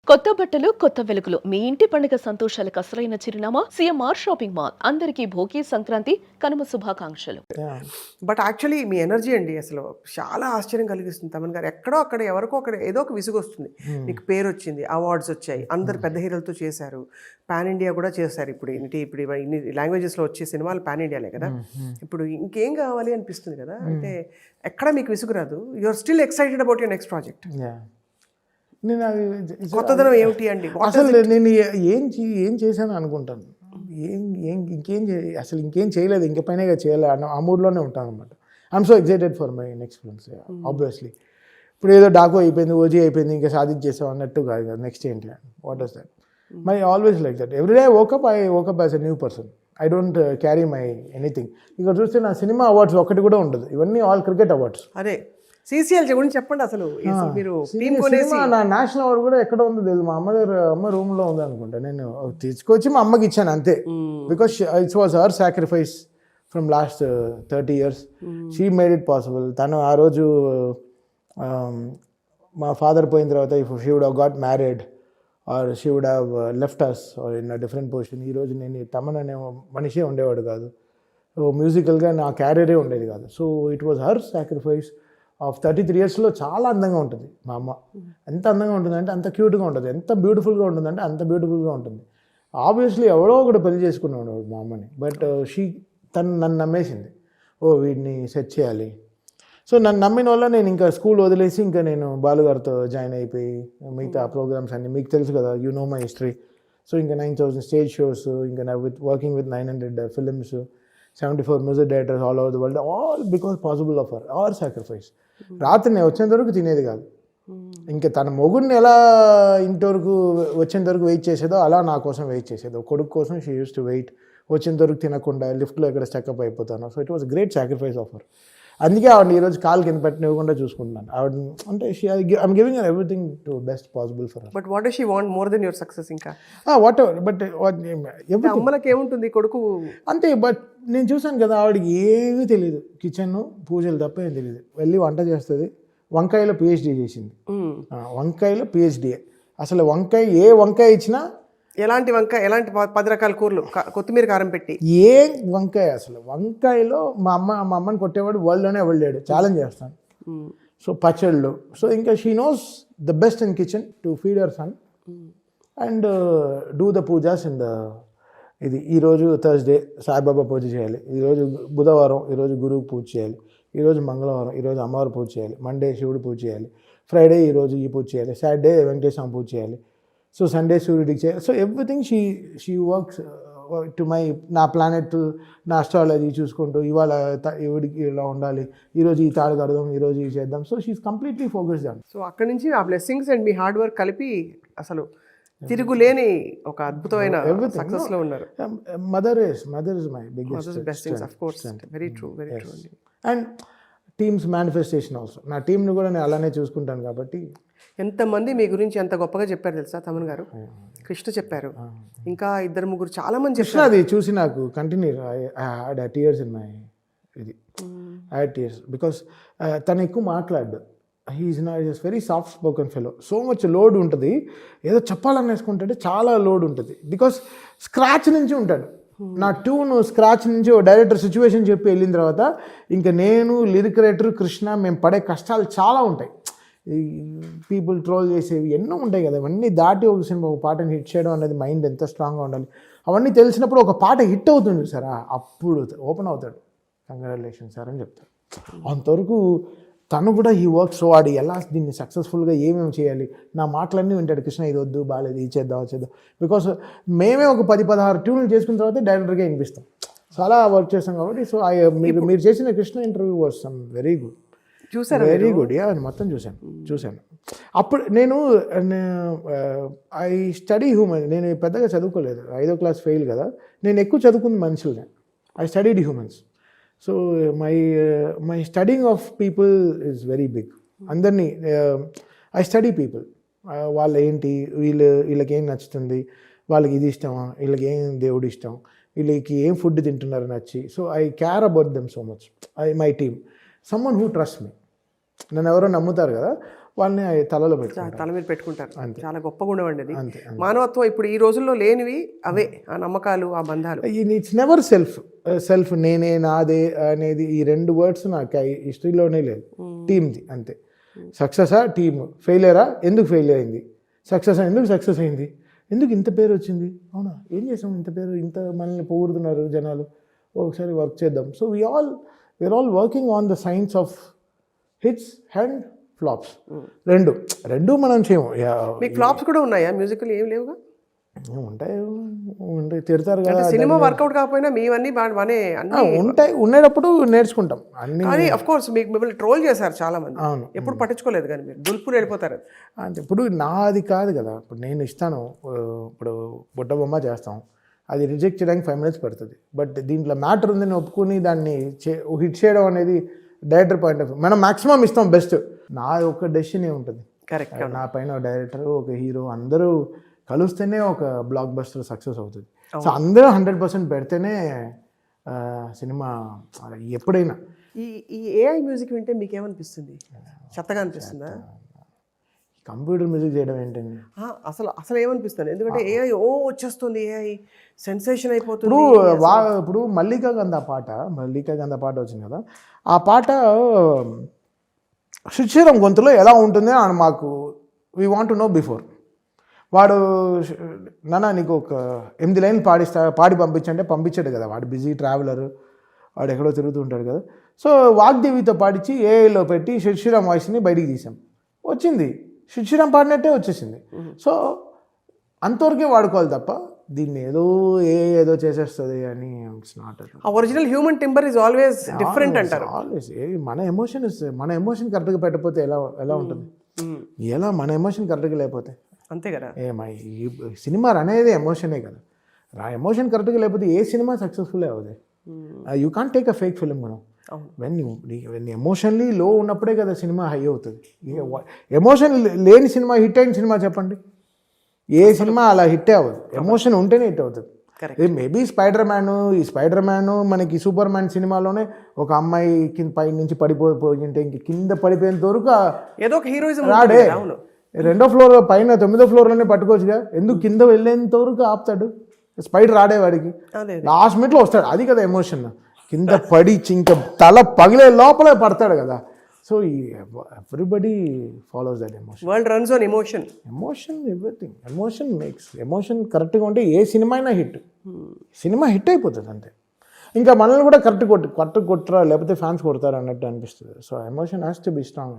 కొత్త బట్టలు కొత్త వెలుగులు మీ ఇంటి పండుగ సంతోషాలకు అసలైన చిరునామా సిఎంఆర్ షాపింగ్ మాల్. అందరికీ భోగి సంక్రాంతి కనుమ శుభాకాంక్షలు. బట్ యాక్చువల్లీ మీ ఎనర్జీ అండి అసలు చాలా ఆశ్చర్యం కలిగిస్తుంది. తమన్ గారు ఎక్కడో అక్కడ ఎవరికో అక్కడ ఏదో ఒక విసుగు వస్తుంది. మీకు పేరు వచ్చింది, అవార్డ్స్ వచ్చాయి, అందరు పెద్ద హీరోలతో చేశారు, పాన్ ఇండియా కూడా చేశారు. ఇప్పుడు ఇన్ని లాంగ్వేజెస్లో వచ్చే సినిమాలు పాన్ ఇండియాలే కదా. ఇప్పుడు ఇంకేం కావాలి అనిపిస్తుంది కదా. అంటే ఎక్కడ మీకు విసుగు రాదు. You are still excited about your next project. నేను అది కొత్తదనం ఏమిటి అండి? అసలు నేను ఏం చేశాను అనుకుంటాను. అసలు ఇంకేం చేయలేదు, ఇంక పైన చేయాలి ఆ మూడ్లోనే ఉంటాను అనమాట. I'm so excited for my next films obviously. ఇప్పుడు ఏదో డాకు అయిపోయింది, ఓజీ అయిపోయింది, ఇంకా సాధించేసాం అన్నట్టు కాదు కదా. నెక్స్ట్ ఏంటి, what does that? My always like that. Every day woke up as a new person. I don't carry my anything. ఇక్కడ చూస్తే నా సినిమా అవార్డ్స్ ఒకటి కూడా ఉండదు. ఇవన్నీ ఆల్ క్రికెట్ అవార్డ్స్. అదే సీసీఎల్ గురించి చెప్పండి. అసలు మీరు నా నేషనల్ అవార్డు కూడా ఎక్కడ ఉందో తెలియదు. మా అమ్మ రూమ్లో ఉంది అనుకుంటా. నేను తీసుకొచ్చి మా అమ్మకి ఇచ్చాను అంతే. Because it's was her sacrifice from last 30 years. She made it possible. తను ఆ రోజు మా ఫాదర్ పోయిన తర్వాత if she would have got married or she would have left us or in a different position, ఈరోజు నేను తమన్ అనే మనిషే ఉండేవాడు కాదు. మ్యూజికల్గా నా క్యారియరే ఉండేది కాదు. So it was her sacrifice of 33 yearsలో చాలా అందంగా ఉంటుంది మా అమ్మ. ఎంత అందంగా ఉంటుందంటే అంత క్యూట్గా ఉంటుంది, ఎంత బ్యూటిఫుల్గా ఉంటుందంటే అంత బ్యూటిఫుల్గా ఉంటుంది. ఆబ్వియస్లీ ఎవడో ఒకటి పెళ్లి చేసుకున్నాడు మా అమ్మని. బట్ తను నన్ను నమ్మేసింది. వీడిని సెట్ చేయాలి. సో నన్ను నమ్మిన వల్ల నేను ఇంకా స్కూల్ వదిలేసి ఇంకా నేను బాలుగారితో జాయిన్ అయిపోయి మిగతా ప్రోగ్రామ్స్ అన్ని మీకు తెలుసు కదా, you know my history. So ఇంకా 9,000 స్టేజ్ షోస్, ఇంకా working with 900 films, 74 music directors all over the world, all because possible of our sacrifice. రాత్రి నేను వచ్చేంత వరకు తినేది కాదు. ఇంకా తన మొగుడిని ఎలా ఇంటి వరకు వచ్చేంత వరకు వెయిట్ చేసేదో అలా నా కోసం వెయిట్ చేసేదో. కొడుకు కోసం షీ యూస్ టు వెయిట్. వచ్చేంత వరకు తినకుండా లిఫ్ట్లో ఎక్కడ స్టక్అప్ అయిపోతాను. So it was great sacrifice of her. అందుకే ఆవిడ ఈరోజు కాలు కింద పెట్టనివ్వకుండా చూసుకుంటున్నాను. ఆవిడ అంటే I'm giving her everything to best possible for her. But what does she want more than your success? ఇంకా వాట్ ఎవర్. బట్ అమ్మలకి ఏముంటుంది, కొడుకు అంతే. బట్ నేను చూసాను కదా, ఆవిడకి ఏమీ తెలియదు. కిచెన్ పూజలు తప్ప ఏం తెలియదు. వెళ్ళి వంట చేస్తుంది. వంకాయలో PhD చేసింది. వంకాయలో PhD. అసలు వంకాయ ఇచ్చినా ఎలాంటి వంకాయ, ఎలాంటి 10 రకాల కూరలు, కొత్తిమీర కారం పెట్టి ఏ వంకాయ, అసలు వంకాయలో మా అమ్మని కొట్టేవాడు వరల్డ్లోనే వెళ్ళాడు. ఛాలెంజ్ చేస్తాను. సో పచ్చళ్ళు. సో ఇంకా she knows the best in kitchen to feed our son and do the pujas in the ఇది. ఈరోజు థర్స్డే సాయిబాబా పూజ చేయాలి, ఈరోజు బుధవారం ఈరోజు గురువు పూజ చేయాలి, ఈరోజు మంగళవారం ఈరోజు అమ్మవారు పూజ చేయాలి, మండే శివుడు పూజ చేయాలి, ఫ్రైడే ఈరోజు ఈ పూజ చేయాలి, సాటర్డే వెంకటేశ్వర పూజ చేయాలి, సో సండే సూర్యుడికి చేయాలి. So everything she works to my నా ప్లానెట్, నా అస్ట్రాలజీ చూసుకుంటూ ఇవాళ ఎవడికి ఇలా ఉండాలి, ఈరోజు ఈ తాడు కడదాం, ఈరోజు ఇది చేద్దాం. So she is completely focused on. So అక్కడి నుంచి ఆ బ్లెస్సింగ్స్ అండ్ మీ హార్డ్ వర్క్ కలిపి అసలు తిరుగులేని ఒక అద్భుతమైన సక్సెస్ లో ఉన్నారు. Mother is my biggest. Of course, very true, very true. And teams manifestation also. నా టీంని కూడా నేను అలానే చూసుకుంటాను కాబట్టి. ఎంతమంది మీ గురించి ఎంత గొప్పగా చెప్పారు తెలుసా తమన్ గారు? కృష్ణ చెప్పారు, ఇంకా 2-3 చాలా మంది కృష్ణ. అది చూసి నాకు continue I had tears in my ఇది. ఐ హ్యాడ్ టీయర్స్ బికాస్ తను ఎక్కువ మాట్లాడు. Is very soft spoken fellow. So much load ఉంటుంది. ఏదో చెప్పాలని వేసుకుంటే చాలా లోడ్ ఉంటుంది. బికాస్ స్క్రాచ్ నుంచి ఉంటాడు. నా ట్యూన్ స్క్రాచ్ నుంచి డైరెక్టర్ సిచ్యువేషన్ చెప్పి వెళ్ళిన తర్వాత ఇంకా నేను లిరిక్ రైటర్ కృష్ణ మేము పడే కష్టాలు చాలా ఉంటాయి. ఈ పీపుల్ ట్రోల్ చేసేవి ఎన్నో ఉంటాయి కదా. ఇవన్నీ దాటి ఒక సినిమా ఒక పాటని హిట్ చేయడం అనేది మైండ్ ఎంత స్ట్రాంగ్గా ఉండాలి. అవన్నీ తెలిసినప్పుడు ఒక పాట హిట్ అవుతుంది సార్, అప్పుడు ఓపెన్ అవుతాడు. కంగ్రాచులేషన్స్ సార్ అని చెప్తాడు. అంతవరకు తను కూడా ఈ వర్క్. సో వాడు ఎలా దీన్ని సక్సెస్ఫుల్గా ఏమేమి చేయాలి, నా మాటలన్నీ వింటాడు. కృష్ణ ఇది వద్దు, బాగాలేదు, ఇది చేద్దాం చేద్దాం. బికాస్ మేమే ఒక 10-16 ట్యూన్లు చేసుకున్న తర్వాత డైరెక్టర్గా వినిపిస్తాం. సో అలా వర్క్ చేస్తాం కాబట్టి. సో మీరు చేసిన Krishna interview was some very good. చూసారు? Very good. మొత్తం చూశాను. అప్పుడు నేను ఐ స్టడీ హ్యూమన్. నేను పెద్దగా చదువుకోలేదు, 5వ క్లాస్ ఫెయిల్ కదా. నేను ఎక్కువ చదువుకున్న మనుషులనే. I studied humans. So my studying of people is very big. అందరినీ ఐ స్టడీ పీపుల్. వాళ్ళు ఏంటి, వీళ్ళకి ఏం నచ్చుతుంది, వాళ్ళకి ఇది ఇష్టమా, వీళ్ళకి ఏం దేవుడు ఇష్టం, వీళ్ళకి ఏం ఫుడ్ తింటున్నారు నచ్చి. So I care about them so much. My team, someone who trust me. నన్ను ఎవరో నమ్ముతారు కదా, వాళ్ళని తలలో పెట్టుకుంటారు. తల మీద పెట్టుకుంటారు. చాలా గొప్ప గుణం అండి అది. అంతే. మానవత్వం ఇప్పుడు ఈ రోజుల్లో లేనివి అవే, ఆ నమ్మకాలు, ఆ బంధాలు. ఇట్స్ నెవర్ సెల్ఫ్ నేనే నాదే అనేది ఈ 2 వర్డ్స్ నాకు హిస్టరీలోనే లేదు. టీమ్ది అంతే. సక్సెసా టీమ్, ఫెయిలియరా ఎందుకు ఫెయిల్ అయింది, సక్సెస్ ఎందుకు సక్సెస్ అయింది, ఎందుకు ఇంత పేరు వచ్చింది, అవునా ఏం చేసాం ఇంత పేరు, ఇంత మనల్ని పొగుడుతున్నారు జనాలు, ఒకసారి వర్క్ చేద్దాం. So we are all working on the science of hits and flops. రెండు మనం చేయము. మీకు ఫ్లాప్స్ కూడా ఉన్నాయా మ్యూజికల్? ఏం లేవుగా? ఉంటాయి తిడతారు కదా. సినిమా వర్కౌట్ కాకపోయినా మీవన్నీ బాగానే అన్ని ఉంటాయి, ఉండేటప్పుడు నేర్చుకుంటాం అన్ని. కానీ అఫ్ కోర్స్ మీకు మిమ్మల్ని ట్రోల్ చేశారు చాలా మంది. అవును. ఎప్పుడు పట్టించుకోలేదు కానీ మీరు దులుపుని వెళ్ళిపోతారు. అంటే ఇప్పుడు నాది కాదు కదా, ఇప్పుడు నేను ఇస్తాను, ఇప్పుడు బుట్ట బొమ్మ చేస్తాం, అది రిజెక్ట్ చేయడానికి 5 minutes పడుతుంది. బట్ దీంట్లో మ్యాటర్ ఉందని ఒప్పుకొని దాన్ని హిట్ చేయడం అనేది డైరెక్టర్ పాయింట్ ఆఫ్ వ్యూ. మనం మాక్సిమం ఇస్తాం బెస్ట్. నా ఒక డెసిషన్ ఉంటుంది. కరెక్ట్. నా పైన ఒక డైరెక్టర్, ఒక హీరో అందరూ కలిస్తేనే ఒక బ్లాక్ బస్టర్ సక్సెస్ అవుతుంది. సో అందరూ 100% పెడితేనే సినిమా ఎప్పుడైనా. ఈ ఏఐ మ్యూజిక్ వింటే మీకు ఏమనిపిస్తుంది? చెత్తగా అనిపిస్తుందా? కంప్యూటర్ మ్యూజిక్ చేయడం ఏంటండి? అసలు ఏమనిపిస్తుంది? ఎందుకంటే ఏఐ వచ్చేస్తుంది, ఏఐ సెన్సేషన్ అయిపోతుంది. ఇప్పుడు మల్లికా గంధ పాట వచ్చింది కదా, ఆ పాట సుచిరం గొంతులో ఎలా ఉంటుంది అని మాకు we want to know before. వాడు నాన్న నీకు ఒక 8 లైన్లు పాడి పంపించంటే పంపించాడు కదా, వాడు బిజీ ట్రావెలర్, వాడు ఎక్కడో తిరుగుతూ ఉంటాడు కదా. సో వాగ్దేవితో పాడించి ఏఐలో పెట్టి శిశిరం వాయిస్ని బయటికి తీసాం, వచ్చింది శిశిరం పాడినట్టే వచ్చేసింది. సో అంతవరకే వాడుకోవాలి తప్ప దీన్ని ఏదో చేసేస్తుంది అని it's not. Original human timber is always different అంటారు. ఆల్వేస్ మన ఎమోషన్ కరెక్ట్గా పెట్టకపోతే ఎలా ఉంటుంది? మన ఎమోషన్ కరెక్ట్గా లేకపోతే అంతే కదా. ఈ సినిమా అనేది ఎమోషనే కదా. ఎమోషన్ కరెక్ట్గా లేకపోతే ఏ సినిమా సక్సెస్ఫుల్ అవుతుంది. You can't take a fake film. మనం వెన్ ఎమోషన్లీ లో ఉన్నప్పుడే కదా సినిమా హై అవుతుంది. ఎమోషన్ లేని సినిమా, హిట్ అయిన సినిమా చెప్పండి, ఏ సినిమా అలా హిట్టే అవ్వదు. ఎమోషన్ ఉంటేనే హిట్ అవుతుంది. మేబీ స్పైడర్ మ్యాన్ మనకి సూపర్ మ్యాన్ సినిమాలోనే ఒక అమ్మాయి పై నుంచి పడిపోయింటే ఇంక కింద పడిపోయేంత వరకు ఏదో ఒక హీరోయిజం రాడే. 2వ ఫ్లోర్ పైన 9వ ఫ్లోర్లోనే పట్టుకోవచ్చుగా, ఎందుకు కింద వెళ్ళేంత వరకు ఆపుతాడు? స్పైడర్ ఆడేవాడికి లాస్ట్ మినిట్లో వస్తాడు. అది కదా ఎమోషన్. కింద పడి ఇంక తల పగిలే లోపలే పడతాడు కదా. So everybody follows that emotion. World runs on emotion. Everything emotion కరెక్ట్గా ఉంటే ఏ సినిమా అయినా సినిమా హిట్ అయిపోతుంది అంతే. ఇంకా మనల్ని కూడా కరెక్ట్ కొట్టరా లేకపోతే ఫ్యాన్స్ కొడతారు అన్నట్టు అనిపిస్తుంది. So emotion has to be strong.